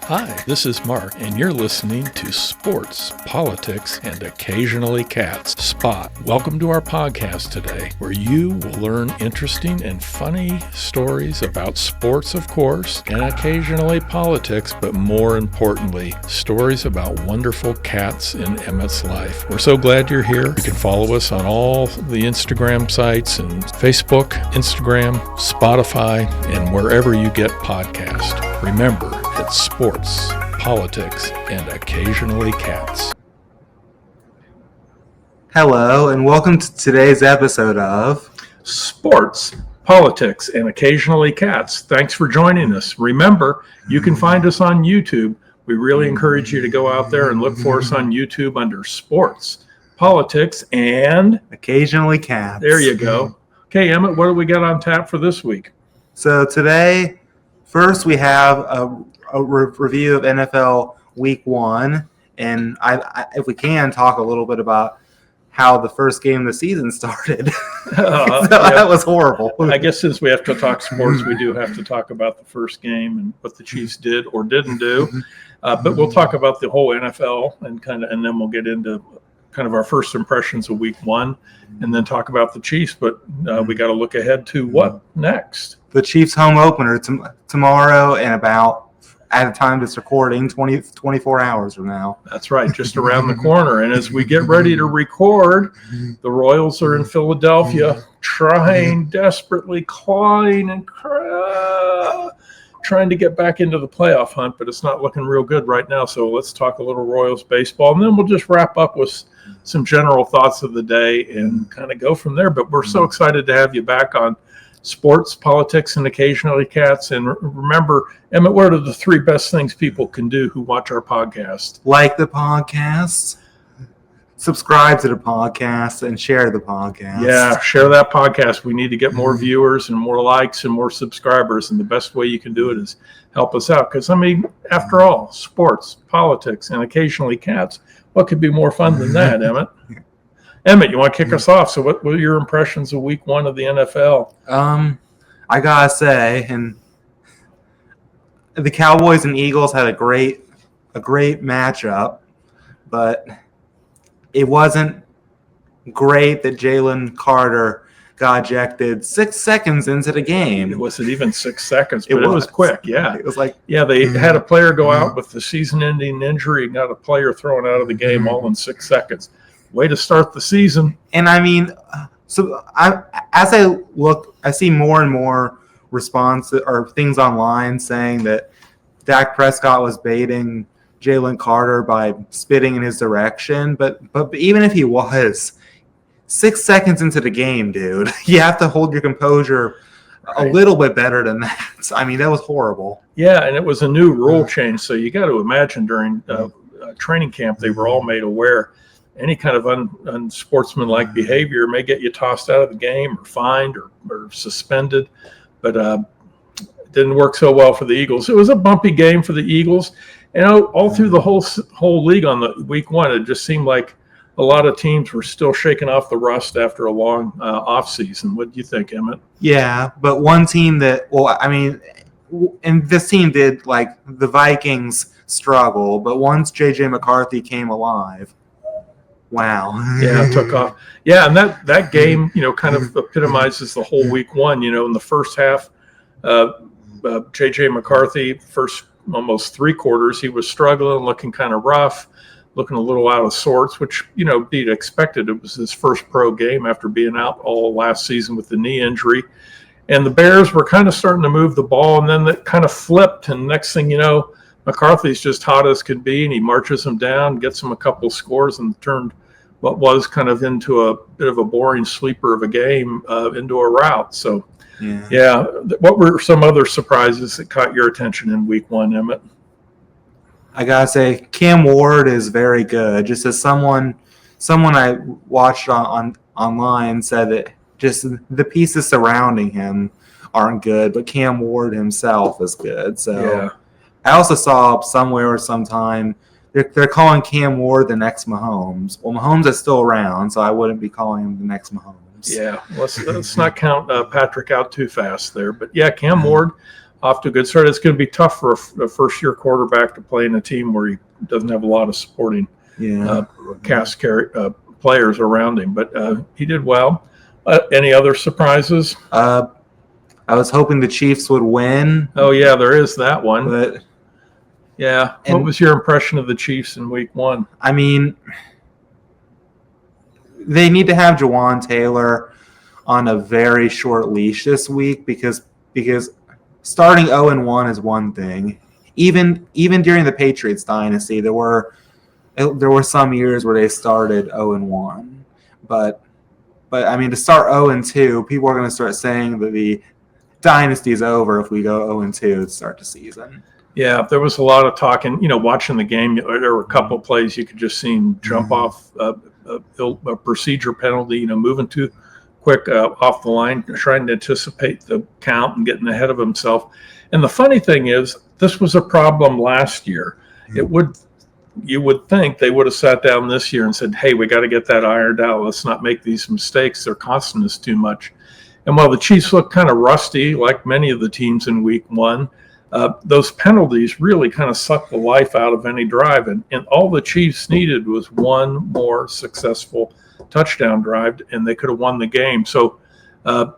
Hi, this is Mark, and you're listening to Sports, Politics, and Occasionally Cats, Spoc. Welcome to our podcast today, where you will learn interesting and funny stories about sports, of course, and occasionally politics, but more importantly, stories about wonderful cats in Emmett's life. We're so glad you're here. You can follow us on all the Instagram sites and Facebook, Instagram, Spotify, and wherever you get podcasts. Remember, it's sports, politics, and occasionally cats. Hello, and welcome to today's episode of Sports, Politics, and Occasionally Cats. Thanks for joining us. Remember, you can find us on YouTube. We really encourage you to go out there and look for us on YouTube under Sports, Politics, and Occasionally Cats. There you go. Okay, Emmett, what do we got on tap for this week? So today, first we have a review of NFL Week 1, and I, if we can, talk a little bit about how the first game of the season started. That was horrible. I guess since we have to talk sports, we do have to talk about the first game and what the Chiefs did or didn't do. But we'll talk about the whole NFL and then we'll get into kind of our first impressions of Week 1, and then talk about the Chiefs. But we got to look ahead to what next. The Chiefs home opener tomorrow, and about, at the time this recording, 24 hours from now. That's right, just around the corner. And as we get ready to record, the Royals are in Philadelphia, desperately clawing and trying to get back into the playoff hunt, but it's not looking real good right now. So let's talk a little Royals baseball, and then we'll just wrap up with some general thoughts of the day and kind of go from there. But we're so excited to have you back on Sports, Politics, and Occasionally Cats. And remember, Emmett, what are the 3 best things people can do who watch our podcast? Like the podcast, subscribe to the podcast, and share the podcast. Yeah, share that podcast. We need to get more viewers and more likes and more subscribers. And the best way you can do it is help us out. Because, I mean, after all, sports, politics, and occasionally cats, what could be more fun than that, Emmett? Emmett, you want to kick us off? So what were your impressions of Week 1 of the NFL? I got to say, and the Cowboys and Eagles had a great matchup, but it wasn't great that Jalen Carter got ejected 6 seconds into the game. It wasn't even 6 seconds, but it was quick. Yeah, it was like, yeah, they had a player go out with the season-ending injury and got a player thrown out of the game all in 6 seconds. Way to start the season. And I mean, so as I look, I see more and more responses or things online saying that Dak Prescott was baiting Jalen Carter by spitting in his direction. But even if he was, 6 seconds into the game, dude, you have to hold your composure a little bit better than that. I mean, that was horrible. Yeah, and it was a new rule change. So you got to imagine during training camp, they were all made aware any kind of unsportsmanlike behavior may get you tossed out of the game or fined or suspended. But it didn't work so well for the Eagles. It was a bumpy game for the Eagles. And all through the whole league on the Week 1, it just seemed like a lot of teams were still shaking off the rust after a long offseason. What do you think, Emmett? Yeah, but one team that, well, I mean, and this team did, like, the Vikings struggle, but once J.J. McCarthy came alive, wow. Yeah, it took off. Yeah, and that game, kind of epitomizes the whole Week 1. In the first half, J.J. McCarthy, first almost 3 quarters, he was struggling, looking kind of rough, looking a little out of sorts, which, be expected. It was his first pro game after being out all last season with the knee injury. And the Bears were kind of starting to move the ball, and then it kind of flipped, and next thing you know, McCarthy's just hot as could be, and he marches them down, gets them a couple scores, and turned what was kind of into a bit of a boring sleeper of a game into a rout. So, yeah. What were some other surprises that caught your attention in Week 1, Emmett? I gotta say, Cam Ward is very good. Just as someone I watched online said that just the pieces surrounding him aren't good, but Cam Ward himself is good. So. Yeah. I also saw somewhere or sometime they're calling Cam Ward the next Mahomes. Well, Mahomes is still around, so I wouldn't be calling him the next Mahomes. Yeah, let's not count Patrick out too fast there. But yeah, Cam Ward off to a good start. It's going to be tough for a first-year quarterback to play in a team where he doesn't have a lot of supporting players around him. But he did well. Any other surprises? I was hoping the Chiefs would win. Oh, yeah, there is that one. But yeah. What was your impression of the Chiefs in week 1? I mean, they need to have Jawan Taylor on a very short leash this week because starting 0-1 is one thing. Even during the Patriots dynasty, there were some years where they started 0-1, but I mean, to start 0-2, people are going to start saying that the dynasty is over if we go 0-2 to start the season. Yeah, there was a lot of talking. Watching the game, there were a couple of plays you could just see him jump off a procedure penalty. Moving too quick off the line, trying to anticipate the count and getting ahead of himself. And the funny thing is, this was a problem last year. You would think they would have sat down this year and said, hey, we got to get that ironed out. Let's not make these mistakes. They're costing us too much. And while the Chiefs look kind of rusty, like many of the teams in week 1, those penalties really kind of sucked the life out of any drive. And all the Chiefs needed was one more successful touchdown drive, and they could have won the game. So, and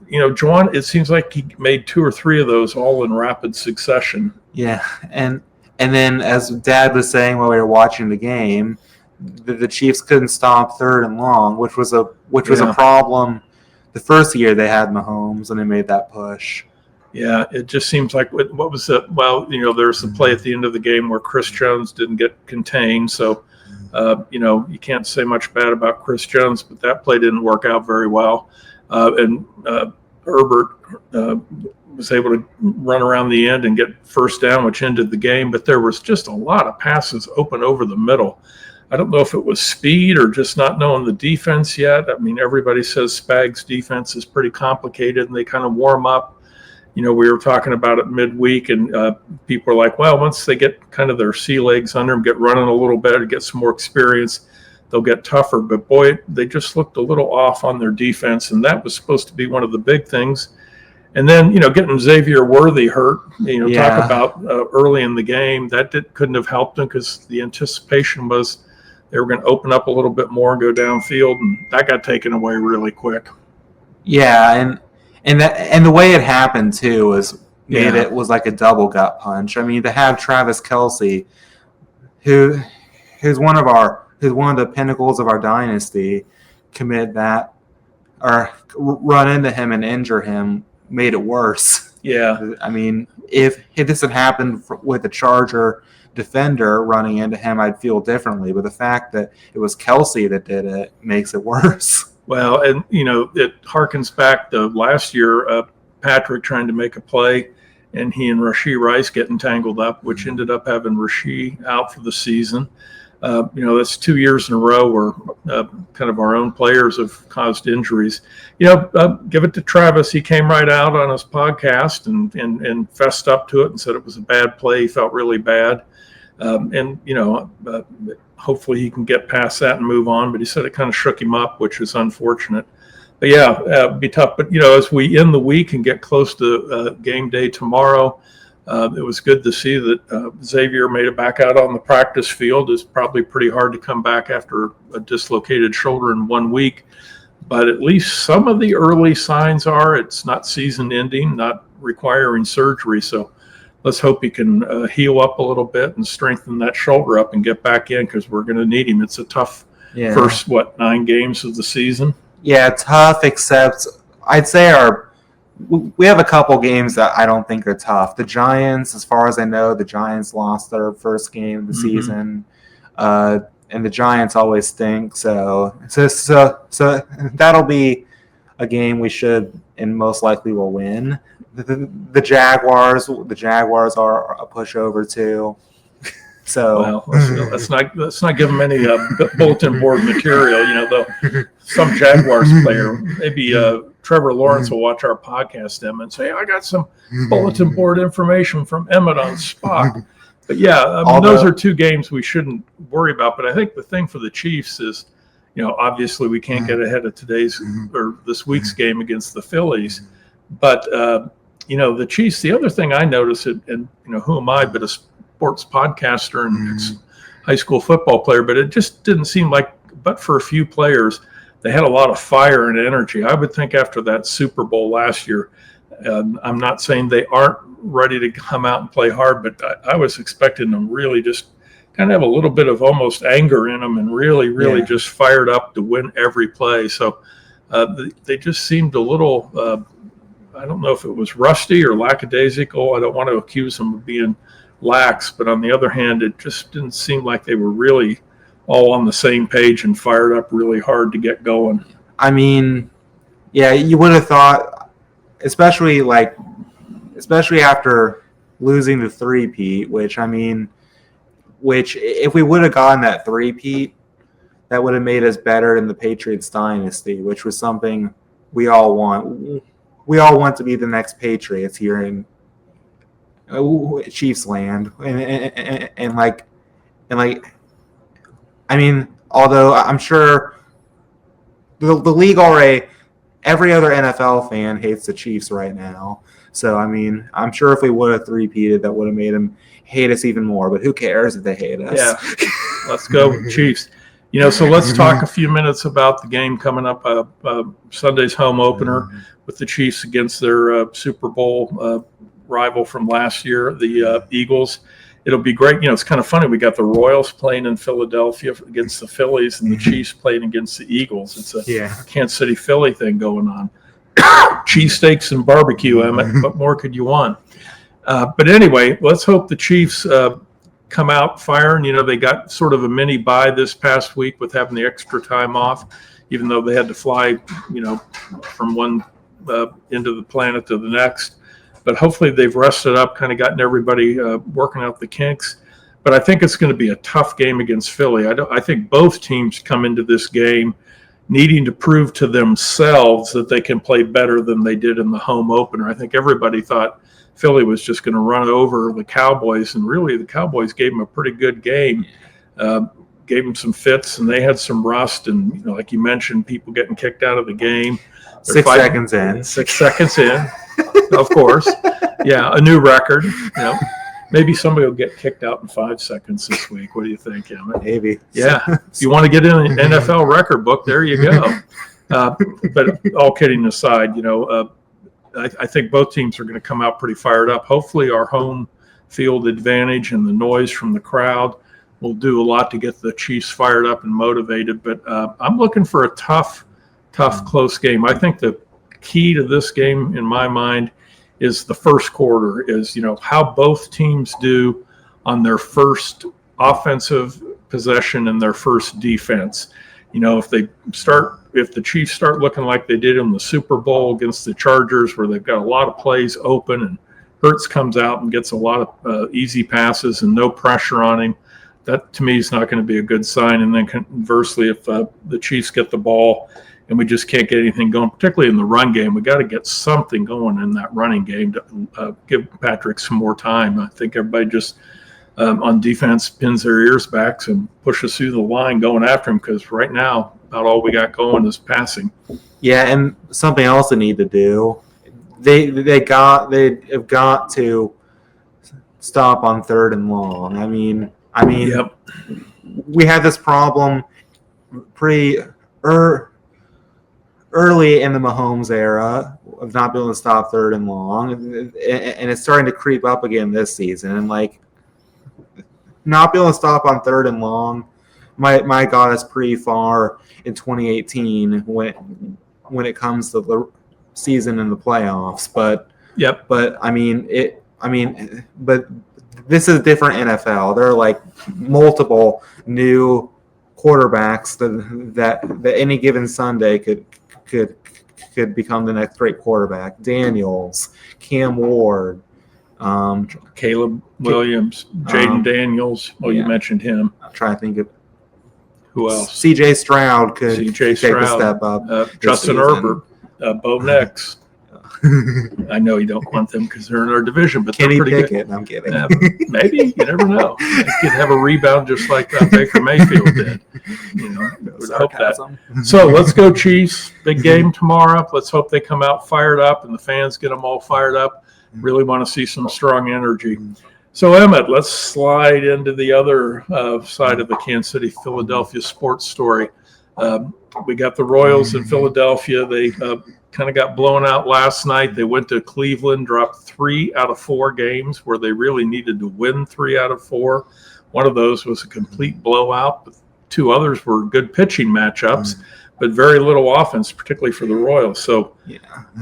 Juwan, it seems like he made 2 or 3 of those all in rapid succession. Yeah, and then as Dad was saying while we were watching the game, the Chiefs couldn't stop 3rd and long, which was a problem the first year they had Mahomes and they made that push. Yeah, it just seems like what was it? Well, there's the play at the end of the game where Chris Jones didn't get contained, so. You can't say much bad about Chris Jones, but that play didn't work out very well. And Herbert was able to run around the end and get first down, which ended the game. But there was just a lot of passes open over the middle. I don't know if it was speed or just not knowing the defense yet. I mean, everybody says Spags' defense is pretty complicated, and they kind of warm up. We were talking about it midweek, and people are like, well, once they get kind of their sea legs under them, get running a little better, get some more experience, they'll get tougher. But, boy, they just looked a little off on their defense, and that was supposed to be one of the big things. And then, getting Xavier Worthy hurt, talk about early in the game, that couldn't have helped them because the anticipation was they were going to open up a little bit more and go downfield, and that got taken away really quick. Yeah, and the way it happened too was was like a double gut punch. I mean, to have Travis Kelce, who's one of the pinnacles of our dynasty, commit that or run into him and injure him made it worse. Yeah, I mean, if this had happened with a Charger defender running into him, I'd feel differently. But the fact that it was Kelce that did it makes it worse. Well, and, it harkens back to last year, Patrick trying to make a play, and he and Rashee Rice getting tangled up, which ended up having Rashee out for the season. That's 2 years in a row where kind of our own players have caused injuries. Give it to Travis. He came right out on his podcast and fessed up to it and said it was a bad play. He felt really bad. Hopefully he can get past that and move on. But he said it kind of shook him up, which is unfortunate. But yeah, it'd be tough. But as we end the week and get close to game day tomorrow, it was good to see that Xavier made it back out on the practice field. It's probably pretty hard to come back after a dislocated shoulder in 1 week. But at least some of the early signs are it's not season ending, not requiring surgery. So let's hope he can heal up a little bit and strengthen that shoulder up and get back in because we're going to need him. It's a tough first, 9 games of the season? Yeah, tough, except I'd say we have a couple games that I don't think are tough. The Giants, as far as I know, the Giants lost their first game of the season. And the Giants always stink. So that'll be a game we should and most likely will win. The Jaguars are a pushover too. So let's not give them any bulletin board material. Though some Jaguars player, maybe Trevor Lawrence will watch our podcast and say, "I got some bulletin board information from Emmett on Spoc." But yeah, those are 2 games we shouldn't worry about. But I think the thing for the Chiefs is, obviously we can't get ahead of today's or this week's game against the Phillies, but the Chiefs, the other thing I noticed, and who am I but a sports podcaster and high school football player, but it just didn't seem like, but for a few players, they had a lot of fire and energy. I would think after that Super Bowl last year, I'm not saying they aren't ready to come out and play hard, but I was expecting them really just kind of have a little bit of almost anger in them and really just fired up to win every play. So they just seemed a little, I don't know if it was rusty or lackadaisical. I don't want to accuse them of being lax, but on the other hand, it just didn't seem like they were really all on the same page and fired up really hard to get going. I mean, yeah, you would have thought, especially after losing the three-peat, which if we would have gotten that three-peat, that would have made us better in the Patriots dynasty, which was something we all want. We all want to be the next Patriots here in Chiefs land, although I'm sure the league already, every other NFL fan hates the Chiefs right now. So, I'm sure if we would have three-peated, that would have made them hate us even more. But who cares if they hate us? Yeah, let's go with Chiefs. So let's talk a few minutes about the game coming up, Sunday's home opener with the Chiefs against their Super Bowl rival from last year, the Eagles. It'll be great. It's kind of funny. We got the Royals playing in Philadelphia against the Phillies and the Chiefs playing against the Eagles. It's a Kansas City Philly thing going on. Cheesesteaks and barbecue, Emmett. What more could you want? But anyway, let's hope the Chiefs come out firing. They got sort of a mini bye this past week with having the extra time off, even though they had to fly, from one end of the planet to the next. But hopefully they've rested up, kind of gotten everybody working out the kinks. But I think it's going to be a tough game against Philly. I think both teams come into this game needing to prove to themselves that they can play better than they did in the home opener. I think everybody thought Philly was just going to run over the Cowboys, and really the Cowboys gave them a pretty good game, gave them some fits, and they had some rust. And, like you mentioned, people getting kicked out of the game. 6 seconds in. 6 seconds in. Of course. Yeah, a new record. Maybe somebody will get kicked out in 5 seconds this week. What do you think, Emmett? Maybe. Yeah. If you want to get in an NFL record book, there you go. But all kidding aside, I think both teams are going to come out pretty fired up. Hopefully our home field advantage and the noise from the crowd will do a lot to get the Chiefs fired up and motivated. But I'm looking for a tough, close game. I think the key to this game, in my mind, is the first quarter, is, how both teams do on their first offensive possession and their first defense. If the Chiefs start looking like they did in the Super Bowl against the Chargers, where they've got a lot of plays open and Hurts comes out and gets a lot of easy passes and no pressure on him, that to me is not going to be a good sign. And then conversely, if the Chiefs get the ball and we just can't get anything going, particularly in the run game, we got to get something going in that running game to give Patrick some more time. I think everybody just on defense pins their ears back and pushes through the line going after him, because right now about all we got going is passing. Yeah, and something else they need to do, they've got to stop on 3rd and long. Yep. We had this problem pretty early in the Mahomes era of not being able to stop 3rd and long, and it's starting to creep up again this season. And not being able to stop on 3rd and long might got us pretty far in 2018 when it comes to the season and the playoffs. But but this is a different NFL. There are multiple new quarterbacks that any given Sunday could become the next great quarterback. Daniels, Cam Ward, Caleb Williams, Jaden Daniels. You mentioned him. I'm trying to think of who else. C.J. Stroud could take a step up. Justin Herbert, Bo Nix. I know you don't want them because they're in our division, but Kenny they're pretty Pickett. good. I'm kidding. Maybe, you never know. They could have a rebound just like Baker Mayfield did. Would hope that. So let's go Chiefs. Big game tomorrow. Let's hope they come out fired up and the fans get them all fired up. Really want to see some strong energy. So, Emmett, let's slide into the other side of the Kansas City, Philadelphia sports story. We got the Royals in Philadelphia. They kind of got blown out last night. They went to Cleveland, dropped 3 out of 4 games where they really needed to win 3 out of 4. One of those was a complete blowout, but 2 others were good pitching matchups, but very little offense, particularly for the Royals. So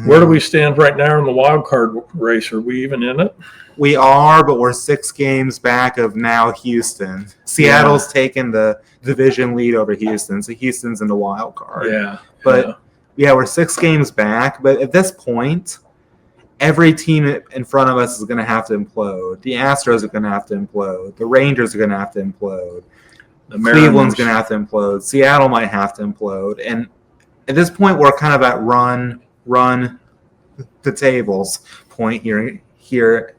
where do we stand right now in the wild card race? Are we even in it? We are, but we're 6 games back of now Houston. Seattle's taken the division lead over Houston, so Houston's in the wild card. But we're 6 games back. But at this point, every team in front of us is going to have to implode. The Astros are going to have to implode. The Rangers are going to have to implode. Cleveland's going to have to implode. Seattle might have to implode. And at this point, we're kind of at run the tables point here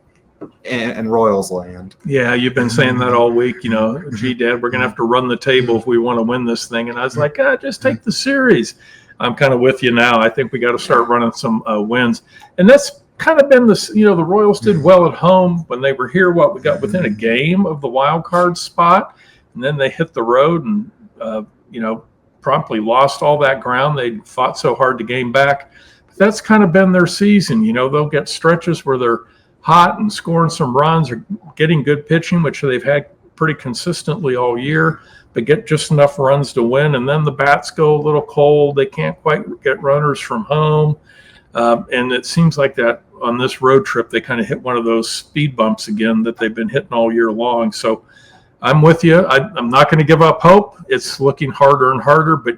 in Royals land. Yeah, you've been saying that all week. Gee, Dad, we're going to have to run the table if we want to win this thing. And I was like, just take the series. I'm kind of with you now. I think we got to start running some wins. And that's kind of been the Royals did well at home when they were here. We got within a game of the wild card spot, and then they hit the road and, promptly lost all that ground. They fought so hard to gain back. But that's kind of been their season. They'll get stretches where they're hot and scoring some runs or getting good pitching, which they've had pretty consistently all year, but get just enough runs to win. And then the bats go a little cold. They can't quite get runners from home. And it seems like that on this road trip, they kind of hit one of those speed bumps again that they've been hitting all year long. So I'm with you. I'm not going to give up hope. It's looking harder and harder, but,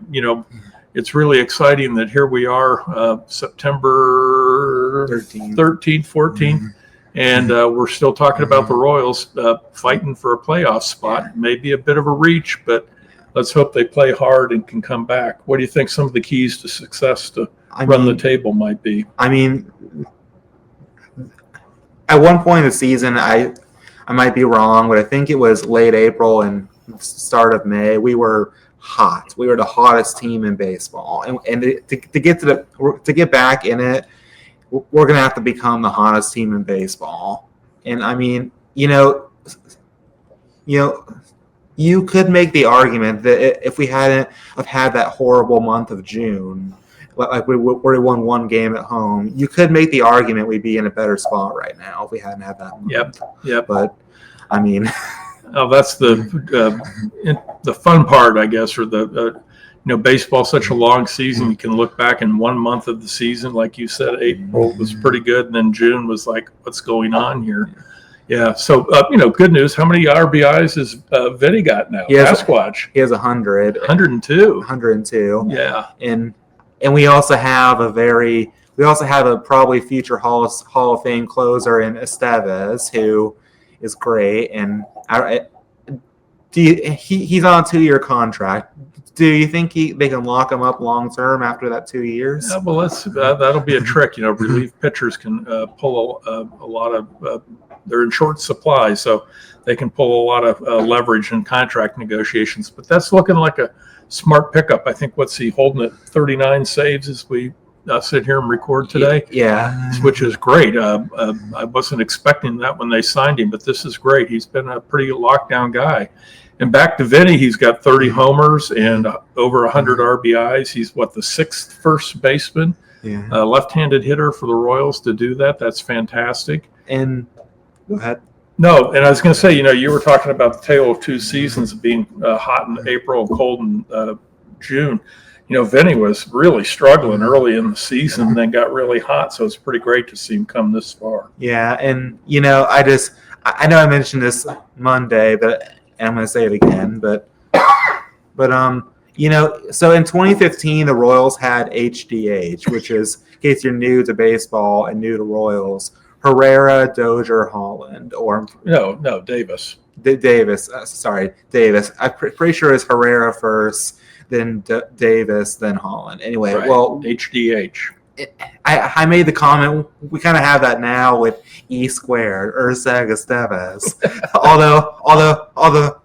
it's really exciting that here we are, September 13th, 14th. And we're still talking about the Royals fighting for a playoff spot. Maybe a bit of a reach, but let's hope they play hard and can come back. What do you think some of the keys to success to run the table might be? I mean, at one point in the season, I might be wrong, but I think it was late April and start of May. We were hot. We were the hottest team in baseball, and to get back in it, we're going to have to become the hottest team in baseball. And I mean, you could make the argument that if we hadn't have had that horrible month of June, like we won 1 game at home, you could make the argument we'd be in a better spot right now if we hadn't had that month. Yep. But I mean, that's the fun part, I guess, or the baseball's such a long season. You can look back in 1 month of the season, like you said, April was pretty good, and then June was like, what's going on here? Yeah. So, good news. How many RBIs has Vinny got now? Sasquatch. He has 100. 102. 102. Yeah. And we also have a probably future Hall of Fame closer in Estevez, who is great. And he's on a 2-year contract. Do you think they can lock him up long term after that 2 years? Yeah, well, that'll be a trick. Relief pitchers can pull a lot of. They're in short supply, so they can pull a lot of leverage in contract negotiations. But that's looking like a smart pickup. I think what's he holding at 39 saves as we sit here and record today. Yeah, which is great. I wasn't expecting that when they signed him, but this is great. He's been a pretty lockdown guy. And back to Vinny, he's got 30 homers and over 100 RBIs. He's the 6th first baseman, left-handed hitter for the Royals to do that. That's fantastic. And go ahead. No, and I was going to say, you were talking about the tale of 2 seasons of being hot in April and cold in June. Vinny was really struggling early in the season, then got really hot. So it's pretty great to see him come this far. Yeah, and I know I mentioned this Monday, but I'm going to say it again. But so in 2015, the Royals had HDH, which is, in case you're new to baseball and new to Royals, Herrera, Dozier, Holland, or no, Davis. Davis. Davis. I'm pretty sure it's Herrera first, then Davis, then Holland. Anyway, right. Well, HDH. I made the comment. We kind of have that now with E squared, Urseg, Estevez. although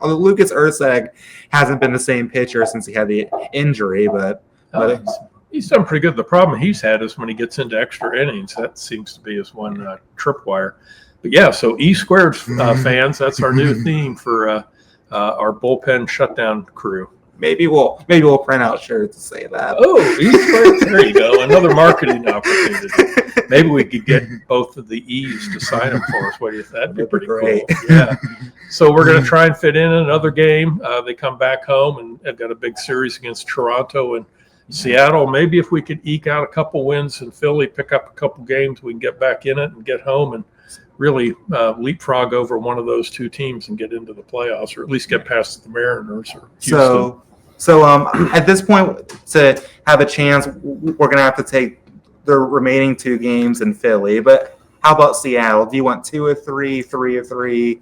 Lucas Urseg hasn't been the same pitcher since he had the injury, but He's done pretty good. The problem he's had is when he gets into extra innings. That seems to be his one tripwire. But yeah, so E squared fans, that's our new theme for our bullpen shutdown crew. Maybe we'll print out shirts to say that. Oh, E squared. There you go. Another marketing opportunity. Maybe we could get both of the E's to sign them for us. What do you think? That'd be pretty great. Cool. Yeah. So we're going to try and fit in another game. They come back home and have got a big series against Toronto and Seattle. Maybe if we could eke out a couple wins in Philly, pick up a couple games, we can get back in it and get home and really leapfrog over one of those two teams and get into the playoffs, or at least get past the Mariners or Houston. So at this point, to have a chance, we're going to have to take the remaining two games in Philly. But how about Seattle? Do you want 2 of 3, 3 of 3?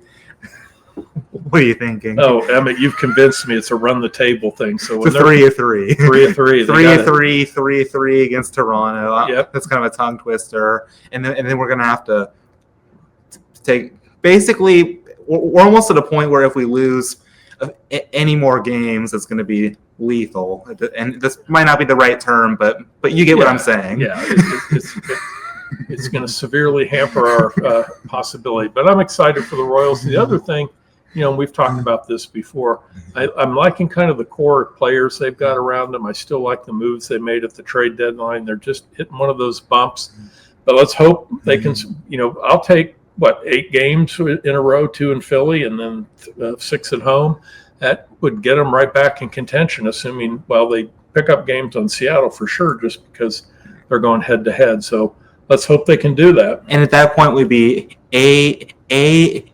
What are you thinking? Oh, Emmett, you've convinced me it's a run the table thing. So it's 3 of 3. 3 of 3. 3 of 3, 3 of 3 against Toronto. Yep. That's kind of a tongue twister. And then we're going to have to take – basically, we're almost at a point where if we lose any more games, it's going to be lethal. And this might not be the right term, but you get what I'm saying. Yeah, it's going to severely hamper our possibility. But I'm excited for the Royals. The other thing, we've talked about this before. I'm liking kind of the core players they've got around them. I still like the moves they made at the trade deadline. They're just hitting one of those bumps. But let's hope they can, I'll take, 8 games in a row, 2 in Philly, and then 6 at home. That would get them right back in contention, assuming, they pick up games on Seattle for sure, just because they're going head to head. So let's hope they can do that. And at that point, we'd be 82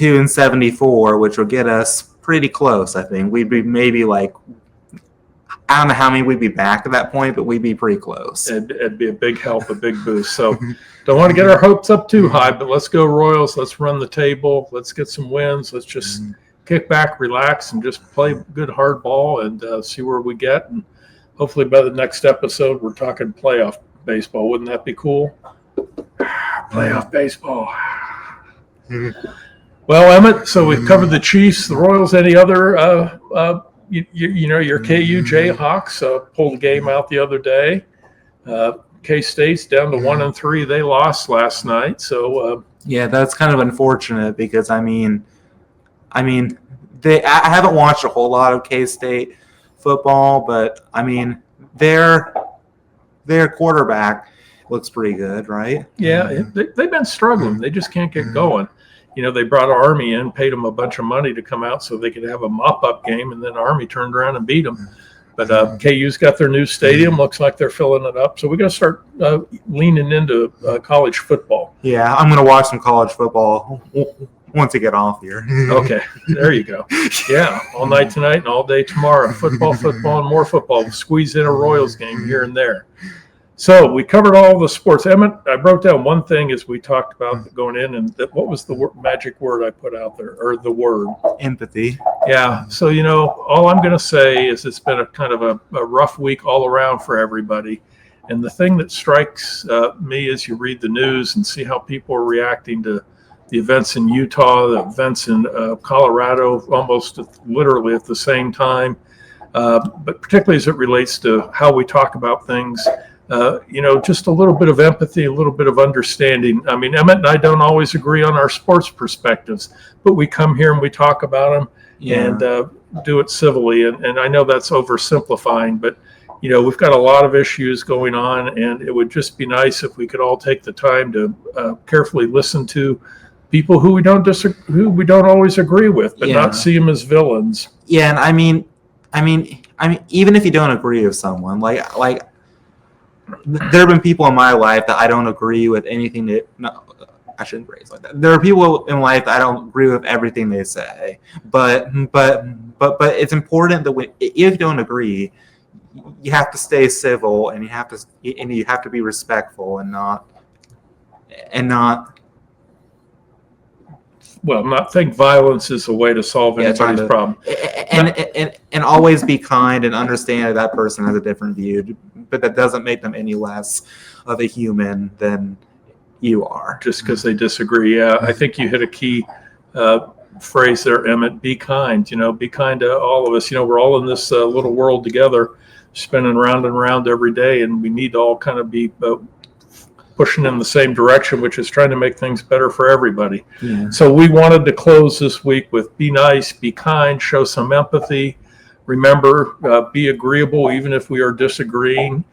and 74, which would get us pretty close, I think. We'd be maybe I don't know how many we'd be back at that point, but we'd be pretty close. It'd be a big help, a big boost. So don't want to get our hopes up too high, but let's go Royals. Let's run the table. Let's get some wins. Let's just kick back, relax, and just play good hard ball and see where we get. And hopefully by the next episode, we're talking playoff baseball. Wouldn't that be cool? Playoff baseball. Well, Emmett, so we've covered the Chiefs, the Royals. Any other your KU Jayhawks pulled a game out the other day. K-State's down to 1-3. They lost last night. So yeah, that's kind of unfortunate because I haven't watched a whole lot of K-State football, but their quarterback looks pretty good, right? Yeah, they've been struggling. They just can't get going. They brought Army in, paid them a bunch of money to come out so they could have a mop-up game, and then Army turned around and beat them. But KU's got their new stadium. Looks like they're filling it up. So we're going to start leaning into college football. Yeah, I'm going to watch some college football once I get off here. Okay, there you go. Yeah, all night tonight and all day tomorrow. Football, and more football. Squeeze in a Royals game here and there. So we covered all the sports. Emmett, I wrote down one thing as we talked about going in, and what was the magic word I put out there, or the word? Empathy. Yeah. So, all I'm going to say is it's been a kind of a rough week all around for everybody. And the thing that strikes me as you read the news and see how people are reacting to the events in Utah, the events in Colorado, almost literally at the same time, but particularly as it relates to how we talk about things. Just a little bit of empathy, a little bit of understanding. Emmett and I don't always agree on our sports perspectives, but we come here and we talk about them and do it civilly. And I know that's oversimplifying, but, we've got a lot of issues going on, and it would just be nice if we could all take the time to carefully listen to people who we don't always agree with, but not see them as villains. Yeah, and I mean, even if you don't agree with someone, like there have been people in my life that I don't agree with anything that. No, I shouldn't phrase like that. There are people in life that I don't agree with everything they say, but it's important that if you don't agree, you have to stay civil and you have to be respectful and not. Well, not think violence is a way to solve anybody's problem. And always be kind and understand that person has a different view, but that doesn't make them any less of a human than you are. Just because they disagree. Yeah, I think you hit a key phrase there, Emmett. Be kind. Be kind to all of us. We're all in this little world together. spinning round and round every day, and we need to all kind of be pushing in the same direction, which is trying to make things better for everybody. Yeah. So we wanted to close this week with be nice, be kind, show some empathy. Remember, be agreeable even if we are disagreeing.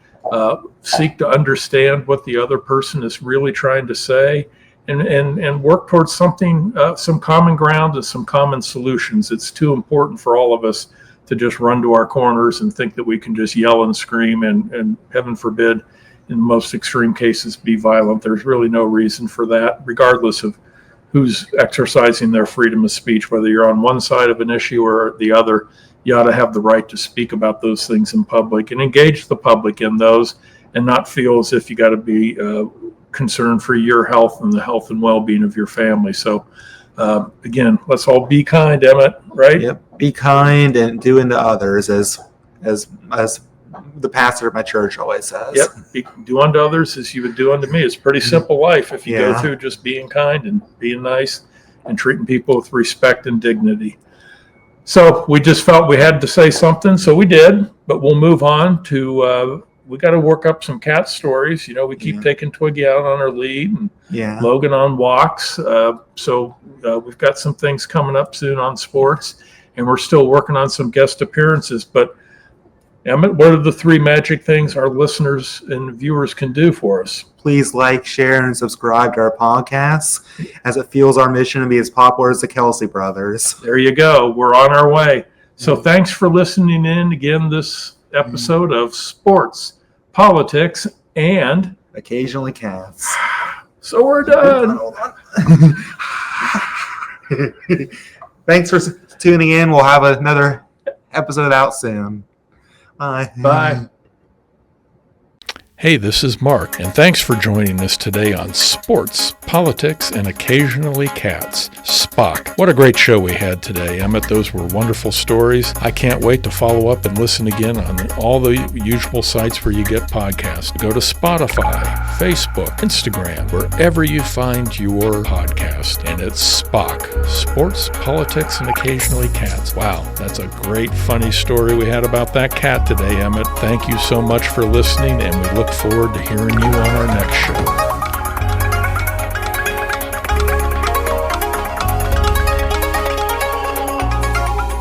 Seek to understand what the other person is really trying to say, and work towards something, some common ground and some common solutions. It's too important for all of us to just run to our corners and think that we can just yell and scream and heaven forbid, in most extreme cases, be violent. There's really no reason for that, regardless of who's exercising their freedom of speech, whether you're on one side of an issue or the other. You ought to have the right to speak about those things in public and engage the public in those, and not feel as if you got to be concerned for your health and the health and well-being of your family. So again, let's all be kind, Emmett, right? Yep. Be kind and do unto others, as the pastor at my church always says. Yep. Do unto others as you would do unto me. It's a pretty simple life if you go through just being kind and being nice and treating people with respect and dignity. So we just felt we had to say something, so we did. But we'll move on to we got to work up some cat stories. We keep taking Twiggy out on her lead and Logan on walks. So we've got some things coming up soon on sports, and we're still working on some guest appearances. But Emmett, what are the 3 magic things our listeners and viewers can do for us? Please like, share, and subscribe to our podcasts, as it fuels our mission to be as popular as the Kelsey brothers. There you go. We're on our way. So thanks for listening in again this episode of Sports, Politics, and Occasionally Cats. So we're done. Thanks for tuning in. We'll have another episode out soon. Bye. Bye. Hey, this is Mark, and thanks for joining us today on Sports, Politics, and Occasionally Cats. Spoc. What a great show we had today, Emmett. Those were wonderful stories. I can't wait to follow up and listen again on all the usual sites where you get podcasts. Go to Spotify, Facebook, Instagram, wherever you find your podcast. And it's Spoc. Sports, Politics, and Occasionally Cats. Wow, that's a great, funny story we had about that cat today, Emmett. Thank you so much for listening, and we look forward to hearing you on our next show.